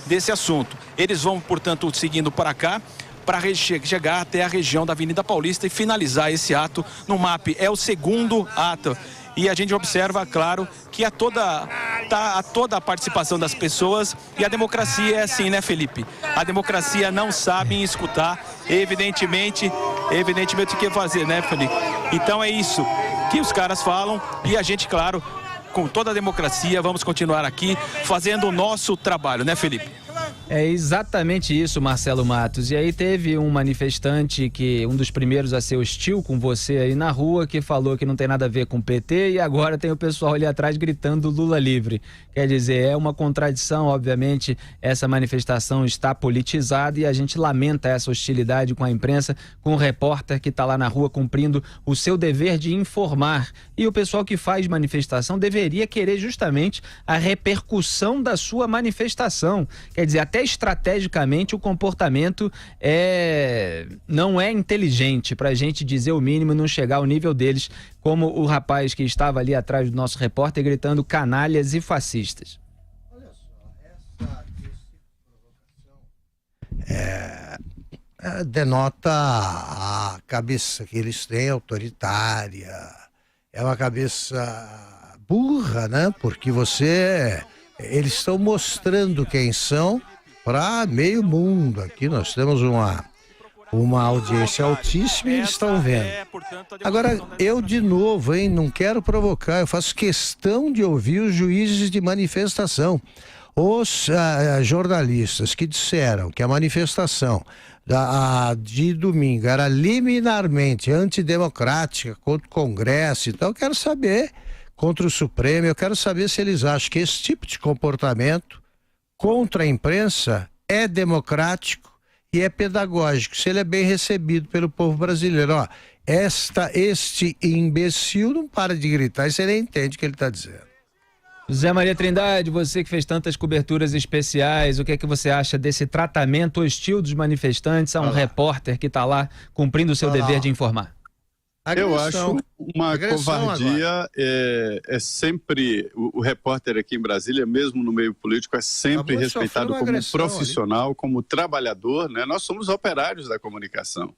desse assunto. Eles vão, portanto, seguindo para cá, para chegar até a região da Avenida Paulista e finalizar esse ato no MAP. É o segundo ato. E a gente observa, claro, que há toda a participação das pessoas, e a democracia é assim, né, Felipe? A democracia não sabe escutar, evidentemente o que fazer, né, Felipe? Então é isso que os caras falam, e a gente, claro, com toda a democracia, vamos continuar aqui fazendo o nosso trabalho, né, Felipe? É exatamente isso, Marcelo Matos. E aí teve um manifestante, um dos primeiros a ser hostil com você aí na rua, que falou que não tem nada a ver com o PT, e agora tem o pessoal ali atrás gritando Lula livre. Quer dizer, é uma contradição, obviamente, essa manifestação está politizada e a gente lamenta essa hostilidade com a imprensa, com o repórter que está lá na rua cumprindo o seu dever de informar. E o pessoal que faz manifestação deveria querer justamente a repercussão da sua manifestação. Quer dizer, até estrategicamente o comportamento não é inteligente, para a gente dizer o mínimo e não chegar ao nível deles, como o rapaz que estava ali atrás do nosso repórter gritando canalhas e fascistas. Olha só, essa provocação denota a cabeça que eles têm, autoritária, é uma cabeça burra, né? Porque eles estão mostrando quem são para meio mundo. Aqui nós temos uma audiência altíssima e eles estão vendo. Agora, eu de novo, não quero provocar, eu faço questão de ouvir os juízes de manifestação. Os jornalistas que disseram que a manifestação de domingo era liminarmente antidemocrática contra o Congresso, então eu quero saber, contra o Supremo, eu quero saber se eles acham que esse tipo de comportamento contra a imprensa é democrático e é pedagógico, se ele é bem recebido pelo povo brasileiro. Ó, este imbecil não para de gritar e você nem entende o que ele está dizendo. José Maria Trindade, você que fez tantas coberturas especiais, o que é que você acha desse tratamento hostil dos manifestantes a um repórter que está lá cumprindo o seu dever de informar? Eu acho uma covardia, é sempre, o repórter aqui em Brasília, mesmo no meio político, é sempre respeitado como profissional, como trabalhador, né? Nós somos operários da comunicação.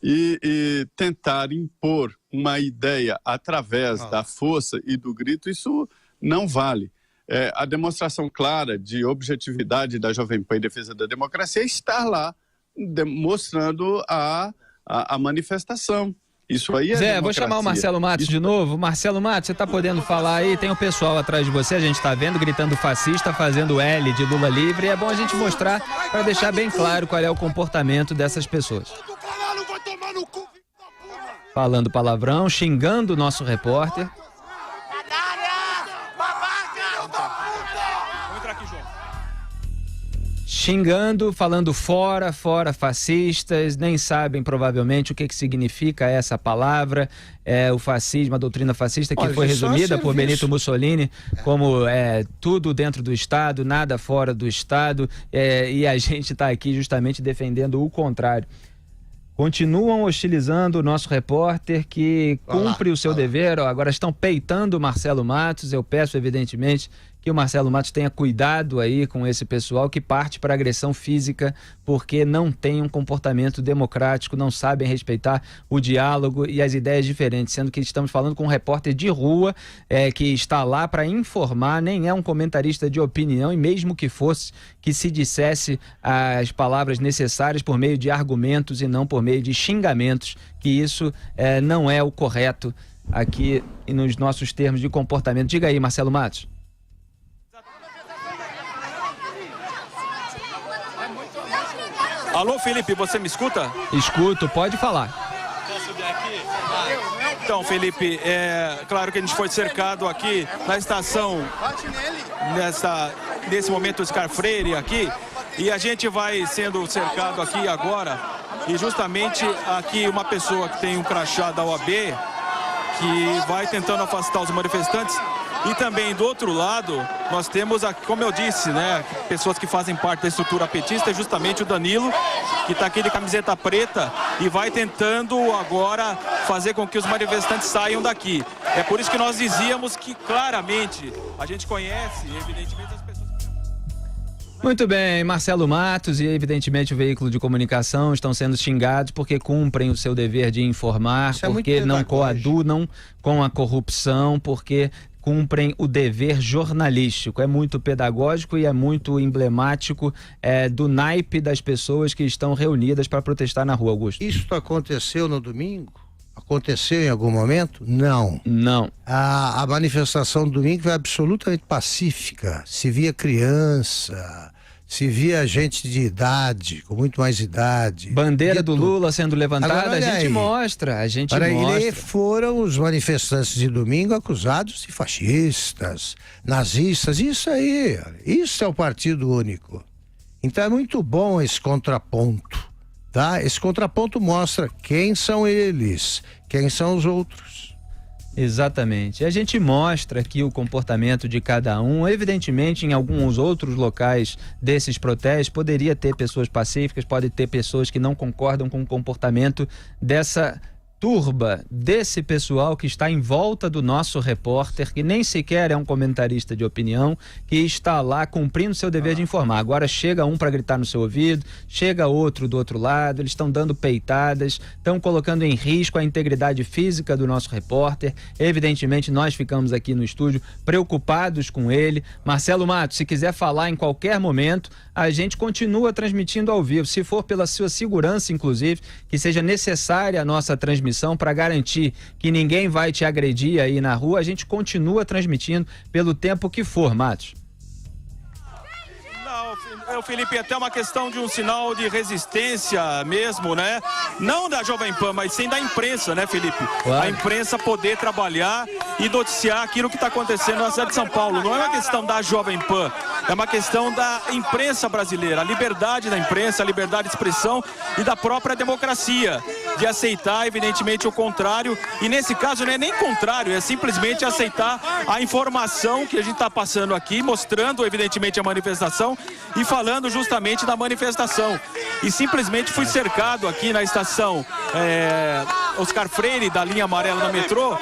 E tentar impor uma ideia através da força e do grito, isso não vale. A demonstração clara de objetividade da Jovem Pan em defesa da democracia é estar lá, mostrando a manifestação. Isso aí é Zé, vou chamar o Marcelo Matos de novo. Marcelo Matos, você está podendo falar aí? Tem o pessoal atrás de você, a gente está vendo, gritando fascista, fazendo L de Lula livre. E é bom a gente mostrar para deixar bem claro qual é o comportamento dessas pessoas. Falando palavrão, xingando o nosso repórter. Xingando, falando fora fascistas, nem sabem provavelmente o que significa essa palavra, o fascismo, a doutrina fascista, que foi resumida por Benito Mussolini como tudo dentro do Estado, nada fora do Estado, e a gente está aqui justamente defendendo o contrário. Continuam hostilizando o nosso repórter que cumpre o seu dever, agora estão peitando o Marcelo Matos. Eu peço, evidentemente, que o Marcelo Matos tenha cuidado aí com esse pessoal que parte para agressão física porque não tem um comportamento democrático, não sabem respeitar o diálogo e as ideias diferentes, sendo que estamos falando com um repórter de rua que está lá para informar, nem é um comentarista de opinião, e mesmo que fosse, que se dissesse as palavras necessárias por meio de argumentos e não por meio de xingamentos, que isso não é o correto aqui nos nossos termos de comportamento. Diga aí, Marcelo Matos. Alô, Felipe, você me escuta? Escuto, pode falar. Posso subir aqui? Então, Felipe, claro que a gente foi cercado aqui na estação, nesse momento, Oscar Freire aqui, e a gente vai sendo cercado aqui agora, e justamente aqui uma pessoa que tem um crachá da OAB, que vai tentando afastar os manifestantes. E também do outro lado, nós temos, como eu disse, né, pessoas que fazem parte da estrutura petista, justamente o Danilo, que está aqui de camiseta preta e vai tentando agora fazer com que os manifestantes saiam daqui. É por isso que nós dizíamos que claramente a gente conhece, evidentemente, as pessoas. Muito bem, Marcelo Matos e evidentemente o veículo de comunicação estão sendo xingados porque cumprem o seu dever de informar, porque não coadunam com a corrupção, porque cumprem o dever jornalístico. É muito pedagógico e é muito emblemático do naipe das pessoas que estão reunidas para protestar na rua, Augusto. Isso aconteceu no domingo? Aconteceu em algum momento? Não. Não. A manifestação do domingo foi absolutamente pacífica. Se via criança, se via gente de idade, com muito mais idade. Bandeira do Lula sendo levantada. Agora, a gente aí. mostra, a gente Para mostra. ele foram os manifestantes de domingo acusados de fascistas, nazistas, isso aí. Isso é o Partido Único. Então é muito bom esse contraponto. Tá? Esse contraponto mostra quem são eles, quem são os outros. Exatamente. A gente mostra aqui o comportamento de cada um. Evidentemente, em alguns outros locais desses protestos, poderia ter pessoas pacíficas, pode ter pessoas que não concordam com o comportamento dessa turba, desse pessoal que está em volta do nosso repórter, que nem sequer é um comentarista de opinião, que está lá cumprindo seu dever de informar. Agora chega um para gritar no seu ouvido, chega outro do outro lado, eles estão dando peitadas, estão colocando em risco a integridade física do nosso repórter. Evidentemente, nós ficamos aqui no estúdio preocupados com ele. Marcelo Matos, se quiser falar em qualquer momento, a gente continua transmitindo ao vivo. Se for pela sua segurança, inclusive, que seja necessária a nossa transmissão para garantir que ninguém vai te agredir aí na rua, a gente continua transmitindo pelo tempo que for, Matos. Não, Felipe, é até uma questão de um sinal de resistência mesmo, né? Não da Jovem Pan, mas sim da imprensa, né, Felipe? Claro. A imprensa poder trabalhar e noticiar aquilo que está acontecendo na cidade de São Paulo. Não é uma questão da Jovem Pan, é uma questão da imprensa brasileira, a liberdade da imprensa, a liberdade de expressão e da própria democracia, de aceitar, evidentemente, o contrário. E nesse caso não é nem contrário, é simplesmente aceitar a informação que a gente está passando aqui, mostrando, evidentemente, a manifestação e falando justamente da manifestação. E simplesmente fui cercado aqui na estação Oscar Freire, da linha amarela da metrô,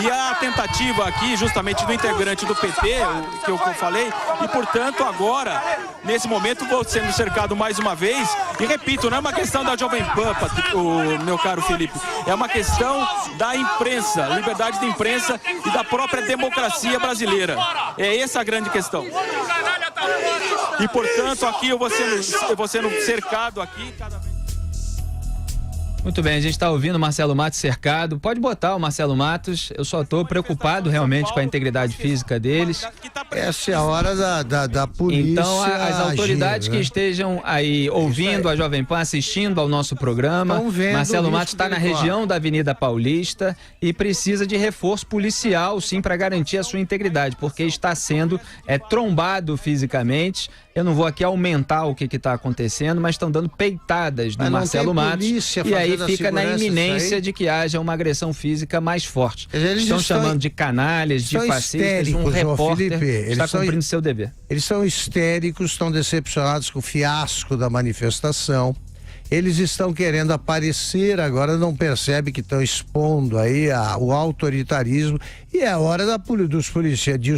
e a tentativa aqui justamente do integrante do PT, que eu falei, e portanto agora, nesse momento, vou sendo cercado mais uma vez, e repito, não é uma questão da Jovem Pan, o meu caro Felipe, é uma questão da imprensa, liberdade de imprensa e da própria democracia brasileira. É essa a grande questão. E portanto aqui eu vou sendo cercado aqui cada vez. Muito bem, a gente está ouvindo o Marcelo Matos cercado. Pode botar o Marcelo Matos, eu só estou preocupado realmente com a integridade física deles. Essa é a hora da polícia. Então, as autoridades agir, né? que estejam aí ouvindo a Jovem Pan, assistindo ao nosso programa, Marcelo Matos está na região da Avenida Paulista e precisa de reforço policial, sim, para garantir a sua integridade, porque está sendo trombado fisicamente. Eu não vou aqui aumentar o que está acontecendo, mas estão dando peitadas no Marcelo Matos. E aí fica na iminência de que haja uma agressão física mais forte. Eles estão chamando de canalhas, de fascistas, um repórter está cumprindo seu dever. Eles são histéricos, estão decepcionados com o fiasco da manifestação. Eles estão querendo aparecer, agora não percebe que estão expondo aí o autoritarismo, e é hora dos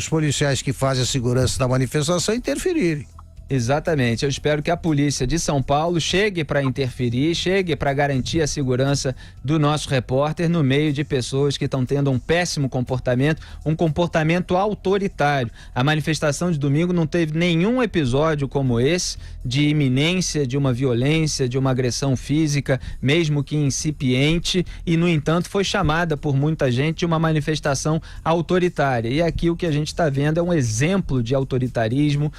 policiais que fazem a segurança da manifestação interferirem. Exatamente, eu espero que a polícia de São Paulo chegue para interferir, chegue para garantir a segurança do nosso repórter no meio de pessoas que estão tendo um péssimo comportamento, um comportamento autoritário. A manifestação de domingo não teve nenhum episódio como esse, de iminência, de uma violência, de uma agressão física, mesmo que incipiente, e no entanto foi chamada por muita gente de uma manifestação autoritária. E aqui o que a gente está vendo é um exemplo de autoritarismo,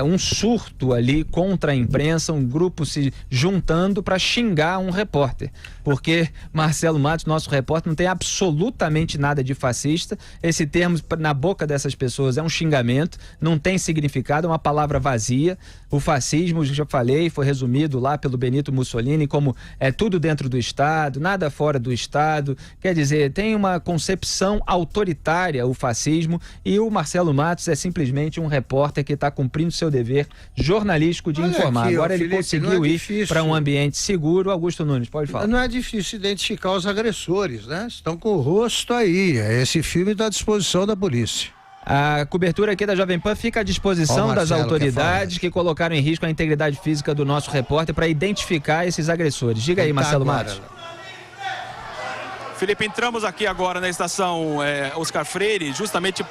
um surto ali contra a imprensa, um grupo se juntando para xingar um repórter, porque Marcelo Matos, nosso repórter, não tem absolutamente nada de fascista. Esse termo na boca dessas pessoas é um xingamento, não tem significado, é uma palavra vazia. O fascismo, já falei, foi resumido lá pelo Benito Mussolini como tudo dentro do Estado, nada fora do Estado. Quer dizer, tem uma concepção autoritária o fascismo, e o Marcelo Matos é simplesmente um repórter que está cumprindo seu dever jornalístico de informar. Agora ele conseguiu ir para um ambiente seguro. Augusto Nunes, pode falar. Não é difícil identificar os agressores, né? Estão com o rosto aí. Esse filme está à disposição da polícia. A cobertura aqui da Jovem Pan fica à disposição das autoridades que colocaram em risco a integridade física do nosso repórter para identificar esses agressores. Diga aí, Marcelo Matos. Felipe, entramos aqui agora na estação Oscar Freire, justamente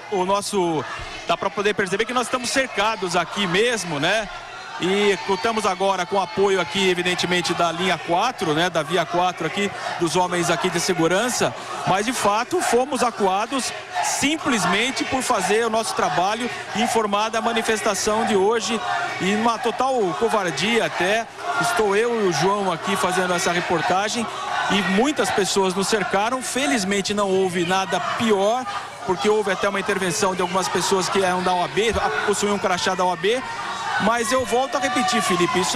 dá para poder perceber que nós estamos cercados aqui mesmo, né? E contamos agora com o apoio aqui, evidentemente, da linha 4, né? Da via 4 aqui, dos homens aqui de segurança. Mas, de fato, fomos acuados simplesmente por fazer o nosso trabalho e informar da manifestação de hoje. E numa total covardia até, estou eu e o João aqui fazendo essa reportagem. E muitas pessoas nos cercaram. Felizmente não houve nada pior, porque houve até uma intervenção de algumas pessoas que eram da OAB, possuíam um crachá da OAB. Mas eu volto a repetir, Felipe, isso